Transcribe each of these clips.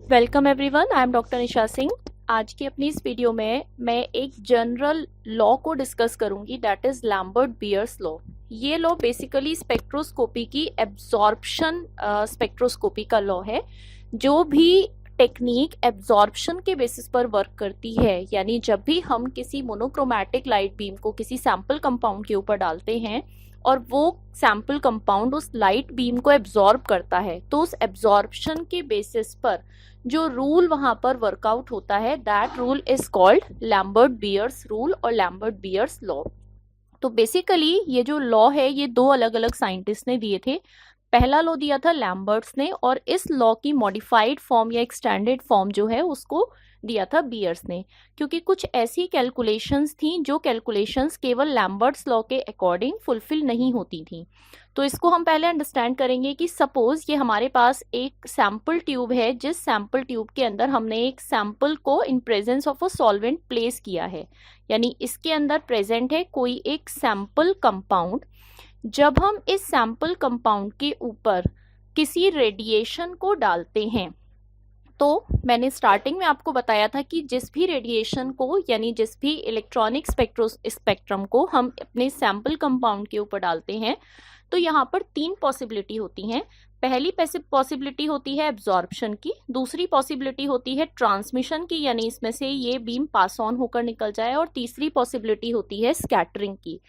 Welcome everyone, I am doctor Nisha Singh. आज की अपनी इस वीडियो में मैं एक जनरल लॉ को डिस्कस करूंगी, that is Lambert Beer's law. ये लॉ बेसिकली स्पेक्ट्रोस्कोपी की एब्जॉर्प्शन स्पेक्ट्रोस्कोपी का लॉ है। जो भी टेक्निक एब्जॉर्प्शन के बेसिस पर वर्क करती है, यानी जब भी हम किसी मोनोक्रोमैटिक लाइट बीम को किसी सैंपल कंपाउंड के ऊपर डालते हैं और वो सैंपल कंपाउंड उस लाइट बीम को एब्जॉर्ब करता है, तो उस एब्जॉर्प्शन के बेसिस पर जो रूल वहां पर वर्कआउट होता है, that rule is called Lambert Beer's rule और लैम्बर्ट बियर्स लॉ। तो बेसिकली ये जो लॉ है ये दो अलग अलग साइंटिस्ट ने दिए थे। पहला लॉ दिया था लैम्बर्ट्स ने, और इस लॉ की मॉडिफाइड फॉर्म या एक्सटेंडेड फॉर्म जो है उसको दिया था बियर्स ने, क्योंकि कुछ ऐसी कैलकुलेशंस थी जो कैलकुलेशंस केवल लैम्बर्ट्स लॉ के अकॉर्डिंग फुलफिल नहीं होती थी। तो इसको हम पहले अंडरस्टैंड करेंगे कि सपोज ये हमारे पास एक सैंपल ट्यूब है, जिस सैंपल ट्यूब के अंदर हमने एक सैंपल को in presence of a solvent place किया है, यानी इसके अंदर प्रेजेंट है कोई एक सैंपल कंपाउंड। जब हम इस सैंपल कंपाउंड के ऊपर किसी रेडिएशन को डालते हैं, तो मैंने स्टार्टिंग में आपको बताया था कि जिस भी रेडिएशन को, यानी जिस भी इलेक्ट्रॉनिक स्पेक्ट्रम को हम अपने सैंपल कंपाउंड के ऊपर डालते हैं, तो यहाँ पर तीन पॉसिबिलिटी होती हैं। पहली पॉसिबिलिटी होती है एब्जॉर्प्शन की, दूसरी पॉसिबिलिटी होती है ट्रांसमिशन की, यानी इसमें से ये बीम पास ऑन होकर निकल जाए, और तीसरी पॉसिबिलिटी होती है स्कैटरिंग की।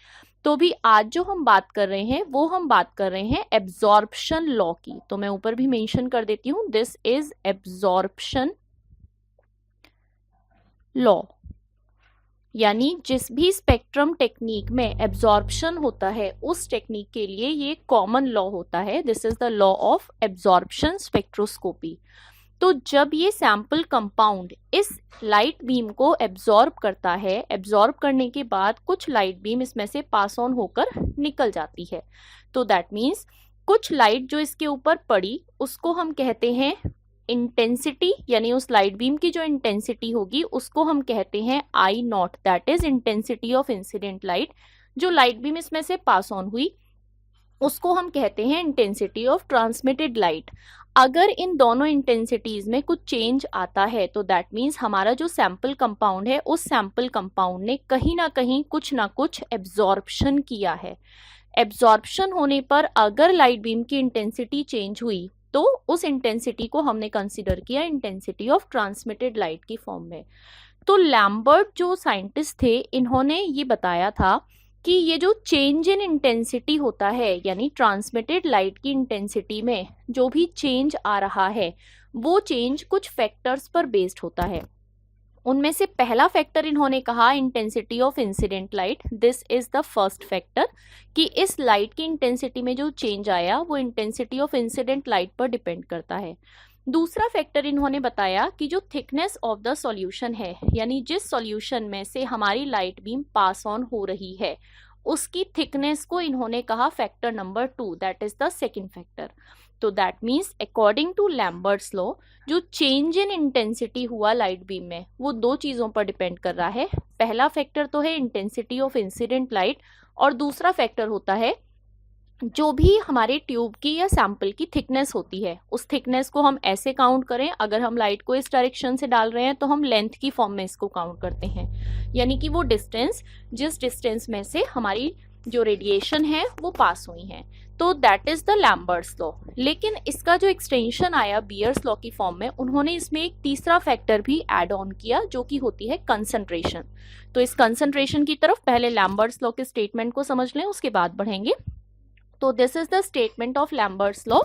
तो भी आज जो हम बात कर रहे हैं वो हम बात कर रहे हैं एब्जॉर्प्शन लॉ की। तो मैं ऊपर भी मेंशन कर देती हूं, दिस इज एब्जॉर्प्शन लॉ। यानी जिस भी स्पेक्ट्रम टेक्निक में एब्जॉर्प्शन होता है उस टेक्निक के लिए ये कॉमन लॉ होता है। This is the law of absorption spectroscopy. तो जब ये सैंपल कंपाउंड इस लाइट बीम को एब्जॉर्ब करता है, एब्जॉर्ब करने के बाद कुछ लाइट बीम इसमें से पास ऑन होकर निकल जाती है। तो दैट मीन्स कुछ लाइट जो इसके ऊपर पड़ी उसको हम कहते हैं इंटेंसिटी, यानी उस लाइट बीम की जो इंटेंसिटी होगी उसको हम कहते हैं I naught, that is intensity of incident light. जो लाइट बीम इसमें से पास ऑन हुई उसको हम कहते हैं इंटेंसिटी ऑफ ट्रांसमिटेड लाइट। अगर इन दोनों इंटेंसिटीज में कुछ चेंज आता है तो दैट मीन्स हमारा जो सैंपल कंपाउंड है उस सैंपल कंपाउंड ने कहीं ना कुछ एब्जॉर्प्शन किया है। एब्जॉर्प्शन होने पर अगर लाइट बीम की इंटेंसिटी चेंज हुई तो उस इंटेंसिटी को हमने कंसिडर किया इंटेंसिटी ऑफ ट्रांसमिटेड लाइट की फॉर्म में। तो लैम्बर्ट जो साइंटिस्ट थे, इन्होंने ये बताया था कि ये जो चेंज इन इंटेंसिटी होता है, यानी ट्रांसमिटेड लाइट की इंटेंसिटी में जो भी चेंज आ रहा है वो चेंज कुछ फैक्टर्स पर बेस्ड होता है। उनमें से पहला फैक्टर इन्होंने कहा intensity of incident light. This is the first factor, कि इस लाइट की इंटेंसिटी में जो चेंज आया वो इंटेंसिटी ऑफ इंसिडेंट लाइट पर डिपेंड करता है। दूसरा फैक्टर इन्होंने बताया कि जो थिकनेस ऑफ द सॉल्यूशन है, यानी जिस सॉल्यूशन में से हमारी लाइट बीम पास ऑन हो रही है उसकी थिकनेस को इन्होंने कहा factor number 2, that is the second factor. तो that means according to Lambert's law जो चेंज इन इंटेंसिटी हुआ लाइट बीम में वो दो चीजों पर डिपेंड कर रहा है। पहला फैक्टर तो है इंटेंसिटी ऑफ इंसिडेंट लाइट, और दूसरा फैक्टर होता है जो भी हमारे ट्यूब की या सैंपल की थिकनेस होती है। उस थिकनेस को हम ऐसे काउंट करें, अगर हम लाइट को इस डायरेक्शन से डाल रहे हैं तो हम लेंथ की फॉर्म में इसको काउंट करते हैं, यानी कि वो डिस्टेंस जिस डिस्टेंस में से हमारी जो रेडिएशन है वो पास हुई है। तो that is the Lambert's law. लेकिन इसका जो एक्सटेंशन आया बियर्स लॉ की फॉर्म में, उन्होंने इसमें एक तीसरा फैक्टर भी ऐड ऑन किया जो कि होती है कंसंट्रेशन। तो इस कंसंट्रेशन की तरफ पहले लैम्बर्ट्स लॉ के स्टेटमेंट को समझ लें, उसके बाद बढ़ेंगे। तो this is the statement of Lambert's law,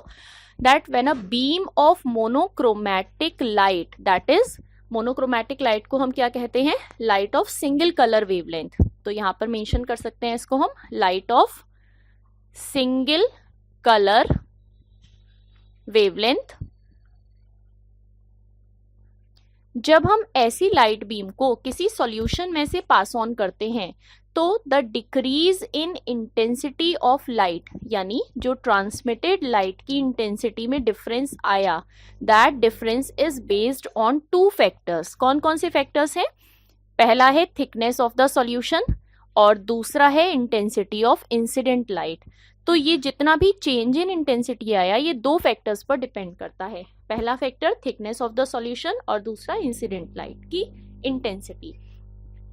that when a beam of monochromatic light, that is monochromatic light को हम क्या कहते हैं, light of single colour wavelength. तो यहां पर मेंशन कर सकते हैं इसको हम light of single colour wavelength. जब हम ऐसी लाइट बीम को किसी सॉल्यूशन में से पास ऑन करते हैं तो the decrease in intensity of light, यानी जो ट्रांसमिटेड लाइट की इंटेंसिटी में डिफरेंस आया, that difference is based on two factors. कौन कौन से फैक्टर्स हैं? पहला है थिकनेस ऑफ द सॉल्यूशन और दूसरा है इंटेंसिटी ऑफ इंसिडेंट लाइट। तो ये जितना भी चेंज इन इंटेंसिटी आया ये दो फैक्टर्स पर डिपेंड करता है। पहला factor thickness of the solution और दूसरा इंसिडेंट लाइट की इंटेंसिटी।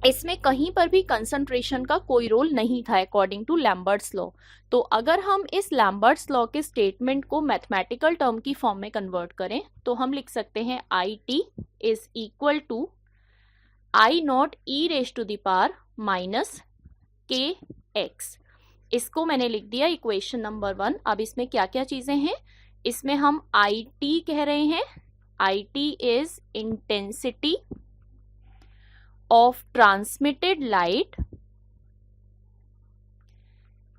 इसमें कहीं पर भी कंसंट्रेशन का कोई रोल नहीं था अकॉर्डिंग टू लैम्बर्ट्स लॉ। तो अगर हम इस लैम्बर्ट्स लॉ के स्टेटमेंट को मैथमेटिकल टर्म की फॉर्म में कन्वर्ट करें तो हम लिख सकते हैं I T is equal to I naught e raise to the power minus k x. इसको मैंने लिख दिया इक्वेशन नंबर 1। अब इसमें क्या क्या चीजें हैं, इसमें हम आई टी कह रहे हैं, I T is intensity of transmitted light,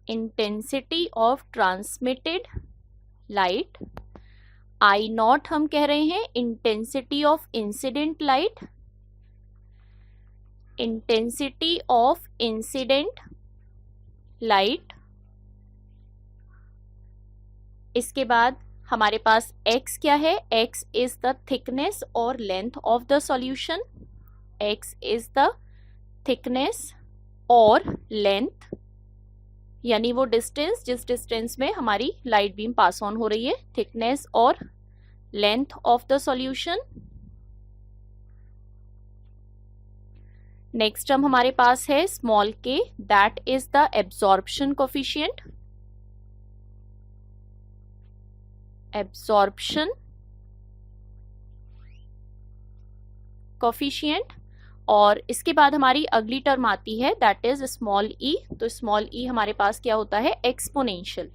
intensity of transmitted light। I not हम कह रहे हैं intensity of incident light, intensity of incident light। इसके बाद हमारे पास x क्या है, x is the thickness और length of the solution, x is the thickness और length यानी वो डिस्टेंस जिस डिस्टेंस में हमारी लाइट बीम पास ऑन हो रही है, थिकनेस और length of the solution. Next term हमारे पास है small k, that is the absorption coefficient, absorption coefficient. और इसके बाद हमारी अगली टर्म आती है दैट इज स्मॉल ई। तो स्मॉल ई हमारे पास क्या होता है, एक्सपोनेंशियल,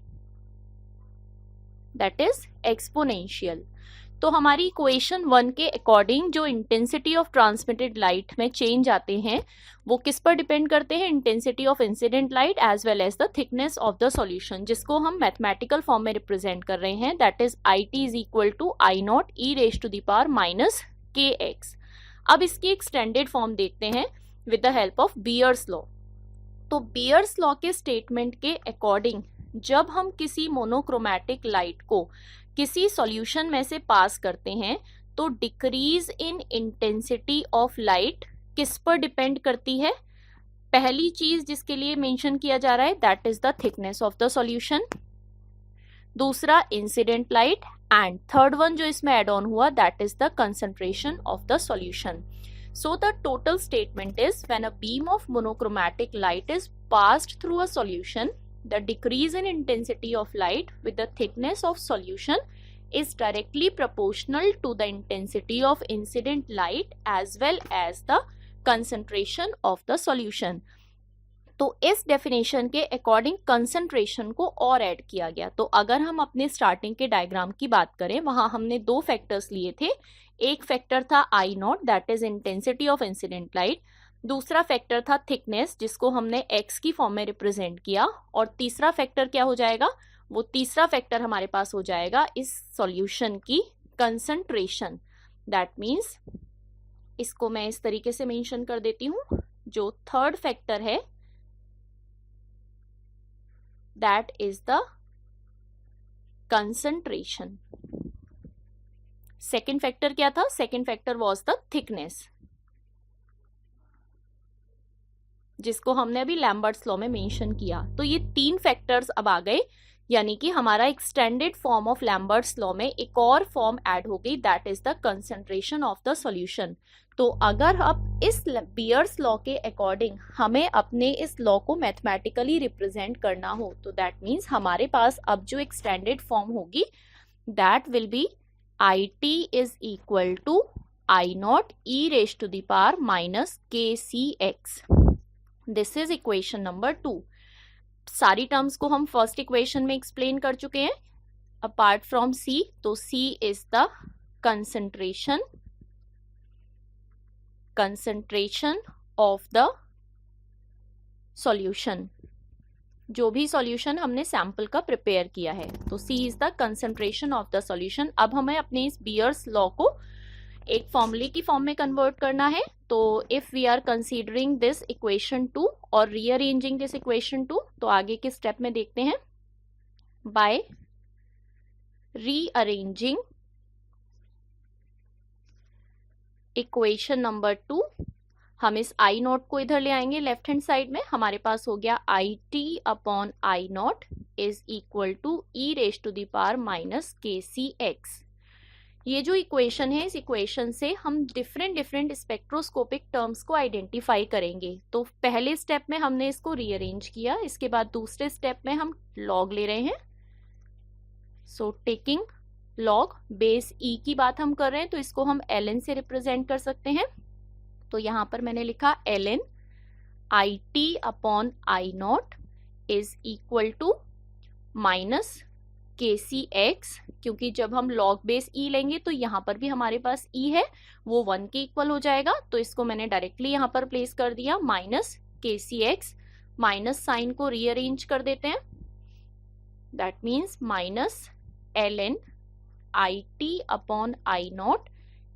दैट इज एक्सपोनेंशियल। तो हमारी इक्वेशन 1 के अकॉर्डिंग जो इंटेंसिटी ऑफ ट्रांसमिटेड लाइट में चेंज आते हैं वो किस पर डिपेंड करते हैं, intensity of incident light as well as the thickness of the solution, जिसको हम मैथमेटिकल फॉर्म में रिप्रेजेंट कर रहे हैं, that is I T is equal to I naught e raise to the power minus k x. अब इसकी extended form देखते हैं with the help of Beer's law. तो बियर्स लॉ के स्टेटमेंट के अकॉर्डिंग जब हम किसी मोनोक्रोमैटिक लाइट को किसी सॉल्यूशन में से पास करते हैं तो decrease in intensity of light किस पर डिपेंड करती है, पहली चीज जिसके लिए मेंशन किया जा रहा है that is the thickness of the solution, दूसरा incident light, and third one जो इसमें एड ऑन हुआ that is the concentration of the solution. So the total statement is when a beam of monochromatic light is passed through a solution, the decrease in intensity of light with the thickness of solution is directly proportional to the intensity of incident light as well as the concentration of the solution। तो इस definition के according concentration को और add किया गया। तो अगर हम अपने स्टार्टिंग के डायग्राम की बात करें वहां हमने दो फैक्टर्स लिए थे, एक फैक्टर था I naught that is intensity of incident light, दूसरा फैक्टर था थिकनेस जिसको हमने x की फॉर्म में रिप्रेजेंट किया, और तीसरा फैक्टर क्या हो जाएगा, वो तीसरा फैक्टर हमारे पास हो जाएगा इस सॉल्यूशन की कंसंट्रेशन। दैट मीन्स इसको मैं इस तरीके से मेंशन कर देती हूं, जो थर्ड फैक्टर है that is the concentration. Second factor क्या था, second factor was the thickness जिसको हमने अभी लैम्बर्ट्स लॉ में मेंशन किया। तो ये तीन फैक्टर्स अब आ गए, यानी कि हमारा extended form of Lambert's law में एक और फॉर्म ऐड हो गई that is the concentration of the solution. तो अगर अब इस बियर्स लॉ के अकॉर्डिंग हमें अपने इस लॉ को मैथमेटिकली रिप्रेजेंट करना हो तो दैट मीन्स हमारे पास अब जो एक्सटेंडेड फॉर्म होगी that will be I T is equal to I naught e raise to the power minus के सी X. This is equation number 2। सारी टर्म्स को हम फर्स्ट इक्वेशन में एक्सप्लेन कर चुके हैं अपार्ट फ्रॉम सी। तो C is the concentration of the solution, जो भी सॉल्यूशन हमने सैंपल का प्रिपेयर किया है। तो C is the concentration of the solution. अब हमें अपने इस बियर्स लॉ को एक फॉर्मूले की फॉर्म में कन्वर्ट करना है। तो if we are considering this equation 2 और रीअरेंजिंग दिस इक्वेशन 2, तो आगे के स्टेप में देखते हैं। बाय रीअरेंजिंग इक्वेशन नंबर 2 हम इस आई नॉट को इधर ले आएंगे लेफ्ट हैंड साइड में। हमारे पास हो गया I T upon I naught is equal to e raise to the power minus के सी एक्स। ये जो इक्वेशन है, इस इक्वेशन से हम डिफरेंट डिफरेंट स्पेक्ट्रोस्कोपिक टर्म्स को आइडेंटिफाई करेंगे। तो पहले स्टेप में हमने इसको रीअरेंज किया, इसके बाद दूसरे स्टेप में हम लॉग ले रहे हैं। सो टेकिंग लॉग बेस ई की बात हम कर रहे हैं, तो इसको हम ln से रिप्रेजेंट कर सकते हैं। तो यहां पर मैंने लिखा ln IT upon I naught is equal to minus KCx, क्योंकि जब हम लॉग बेस ई लेंगे तो यहाँ पर भी हमारे पास ई है, वो 1 के इक्वल हो जाएगा, तो इसको मैंने डायरेक्टली यहाँ पर प्लेस कर दिया, माइनस KCx, माइनस साइन को रीअरेंज कर देते हैं, that means minus ln IT upon I naught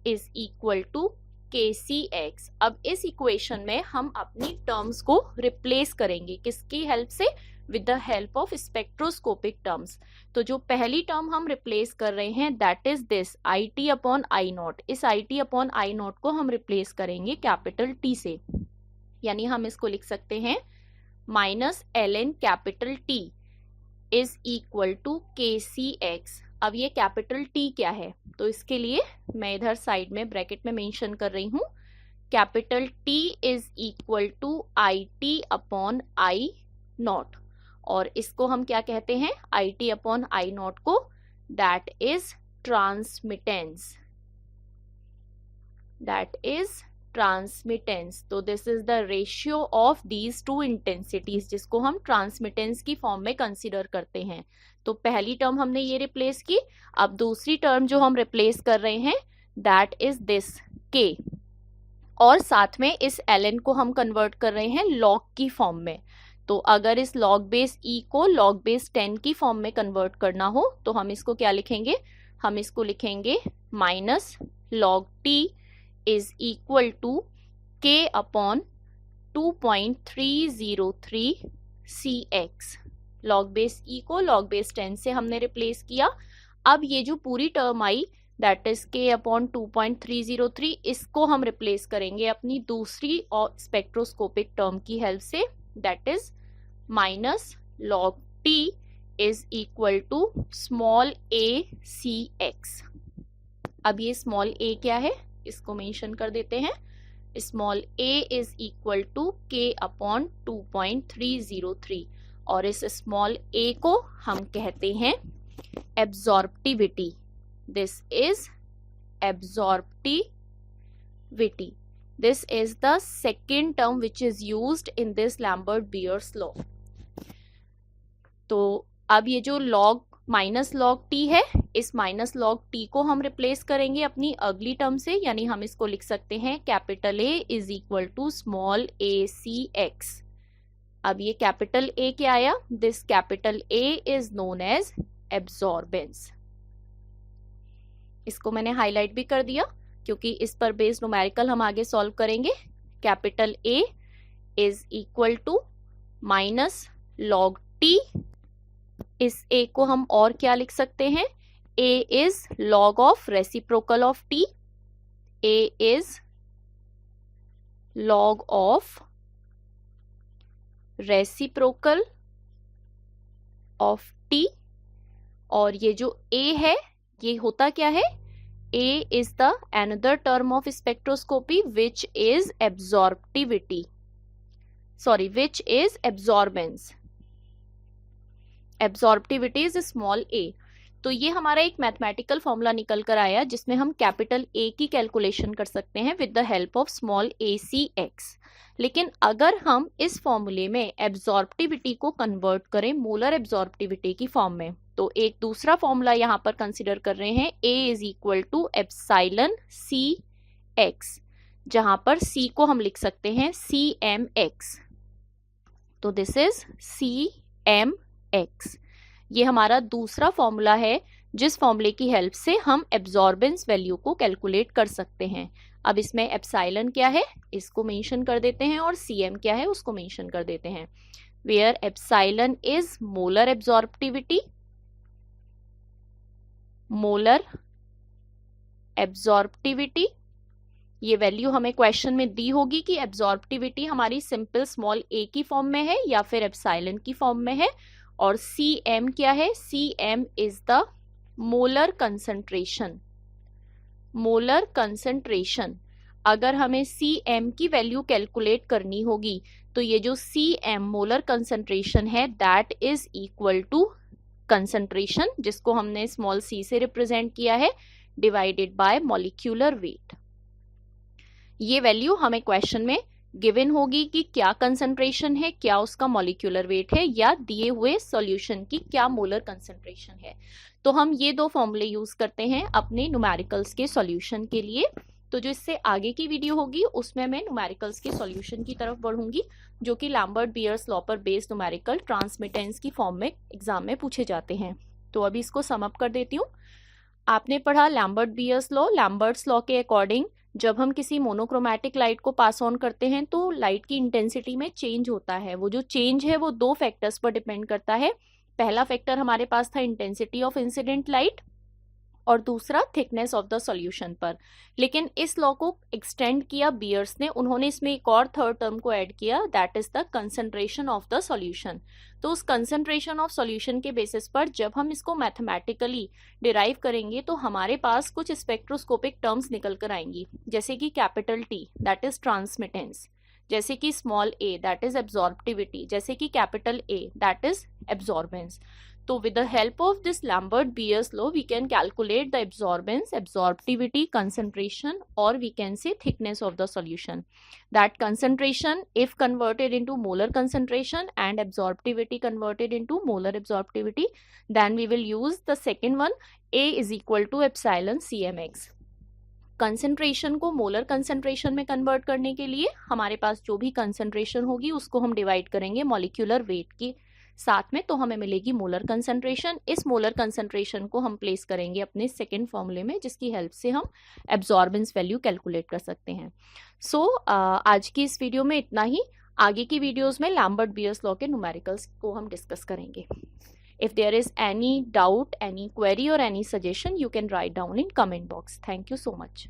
is equal to KCx। अब इस इक्वेशन में हम अपनी टर्म्स को रिप्लेस करेंगे, किसकी हेल्प से? With the help of spectroscopic terms. तो जो पहली टर्म हम रिप्लेस कर रहे हैं that is this IT upon I not. इस IT अपॉन आई नॉट को हम रिप्लेस करेंगे कैपिटल T से, यानी हम इसको लिख सकते हैं minus ln capital T is equal to KCx। अब ये कैपिटल T क्या है? तो इसके लिए मैं इधर साइड में ब्रैकेट में मेंशन कर रही हूं, capital T is equal to IT upon I naught, और इसको हम क्या कहते हैं? IT अपॉन आई नॉट को, that is transmittance, that is transmittance. तो this is the ratio of these two intensities, जिसको हम ट्रांसमिटेंस की फॉर्म में कंसीडर करते हैं। तो पहली टर्म हमने ये रिप्लेस की, अब दूसरी टर्म जो हम रिप्लेस कर रहे हैं दैट इज दिस K, और साथ में इस ln को हम कन्वर्ट कर रहे हैं लॉग की फॉर्म में। तो अगर इस लॉग बेस E को लॉग बेस 10 की फॉर्म में कन्वर्ट करना हो तो हम इसको क्या लिखेंगे? हम इसको लिखेंगे minus log T is equal to K upon 2.303 CX। Log base E को लॉग बेस 10 से हमने रिप्लेस किया। अब ये जो पूरी टर्म आई दैट इज K अपॉन 2.303, इसको हम रिप्लेस करेंगे अपनी दूसरी और स्पेक्ट्रोस्कोपिक टर्म की हेल्प से, that is minus log T is equal to small a CX। अब ये स्मॉल a क्या है इसको मेंशन कर देते हैं, small a is equal to K upon 2.303, और इस स्मॉल a को हम कहते हैं absorptivity. This is absorptivity. This is the second term which is used in this Lambert-Beer's law. तो अब ये जो log माइनस log t है, इस माइनस log t को हम रिप्लेस करेंगे अपनी अगली टर्म से, यानी हम इसको लिख सकते हैं capital A is equal to small a CX। अब ये कैपिटल A क्या आया? This capital A is known as absorbance. इसको मैंने हाईलाइट भी कर दिया क्योंकि इस पर बेस्ड न्यूमेरिकल हम आगे सॉल्व करेंगे। Capital A is equal to minus log T, इस A को हम और क्या लिख सकते हैं? A is log of reciprocal of T, A is log of reciprocal of T, और ये जो A है ये होता क्या है? A is the another term of spectroscopy which is absorptivity, sorry, which is absorbance. Absorptivity is small a. तो ये हमारा एक मैथमेटिकल फॉर्मूला निकल कर आया जिसमें हम कैपिटल A की कैलकुलेशन कर सकते हैं with the help of small a CX। लेकिन अगर हम इस फॉर्मूले में एब्जॉर्प्टिविटी को कन्वर्ट करें मोलर एब्जॉर्प्टिविटी की फॉर्म में, तो एक दूसरा फॉर्मूला यहां पर कंसिडर कर रहे हैं, A is equal to epsilon CX, जहां पर C को हम लिख सकते हैं CMX। तो दिस इज CMX। ये हमारा दूसरा फॉर्मूला है जिस फॉर्मूले की हेल्प से हम एब्जॉर्बेंस वैल्यू को कैलकुलेट कर सकते हैं। अब इसमें एप्सिलॉन क्या है इसको मेंशन कर देते हैं और CM क्या है उसको मेंशन कर देते हैं, where epsilon is molar absorptivity, molar absorptivity. ये वैल्यू हमें क्वेश्चन में दी होगी कि एब्जॉर्प्टिविटी हमारी सिंपल स्मॉल a की फॉर्म में है या फिर एप्सिलॉन की फॉर्म में है, और CM क्या है? CM is the molar concentration, molar concentration, अगर हमें CM की वैल्यू कैलकुलेट करनी होगी तो ये जो CM मोलर कंसंट्रेशन है that is equal to concentration, जिसको हमने स्मॉल c से रिप्रेजेंट किया है, डिवाइडेड बाय मॉलिक्यूलर वेट। ये वैल्यू हमें क्वेश्चन में गिवन होगी कि क्या कंसंट्रेशन है, क्या उसका मॉलिक्यूलर वेट है, या दिए हुए सॉल्यूशन की क्या मोलर कंसंट्रेशन है। तो हम ये दो फॉर्मूले यूज करते हैं अपने न्यूमेरिकल्स के सॉल्यूशन के लिए। तो जो इससे आगे की वीडियो होगी उसमें मैं न्यूमेरिकल्स के सॉल्यूशन की तरफ बढ़ूंगी, जो कि लैम्बर्ट बियर्स लॉ पर बेस्ड न्यूमेरिकल ट्रांसमिटेंस की फॉर्म में एग्जाम में पूछे जाते हैं। तो अभी इसको सम अप कर देती हूँ। आपने पढ़ा Lambert Beer's law. Lambert's law के अकॉर्डिंग जब हम किसी मोनोक्रोमैटिक लाइट को पास ऑन करते हैं तो लाइट की इंटेंसिटी में चेंज होता है। वो जो चेंज है वो दो फैक्टर्स पर डिपेंड करता है। पहला फैक्टर हमारे पास था इंटेंसिटी ऑफ इंसिडेंट लाइट, और दूसरा थिकनेस ऑफ द सॉल्यूशन पर। लेकिन इस लॉ को एक्सटेंड किया बियर्स ने, उन्होंने इसमें एक और थर्ड टर्म को ऐड किया, that is the concentration of the solution. तो उस कंसंट्रेशन ऑफ सॉल्यूशन के बेसिस पर जब हम इसको मैथमेटिकली डिराइव करेंगे तो हमारे पास कुछ स्पेक्ट्रोस्कोपिक टर्म्स निकल कर आएंगी, जैसे कि capital T that is transmittance, जैसे कि small a that is absorptivity, जैसे कि capital A that is absorbance. So with the help of this Lambert-Beers law, we can calculate the absorbance, absorptivity, concentration, or we can say thickness of the solution. That concentration, if converted into molar concentration and absorptivity converted into molar absorptivity, then we will use the second one, A is equal to epsilon CMX. Concentration को molar concentration में convert करने के लिए हमारे पास जो भी concentration होगी उसको हम डिवाइड करेंगे मॉलिक्यूलर वेट की साथ में, तो हमें मिलेगी मोलर कंसंट्रेशन। इस मोलर कंसंट्रेशन को हम प्लेस करेंगे अपने सेकेंड फॉर्मूले में, जिसकी हेल्प से हम एब्जॉर्बेंस वैल्यू कैलकुलेट कर सकते हैं। सो आज की इस वीडियो में इतना ही। आगे की वीडियोस में लैम्बर्ट बियर्स लॉ के न्यूमेरिकल्स को हम डिस्कस करेंगे। If there is any doubt, any query or any suggestion, you can write down in comment box. Thank you so much.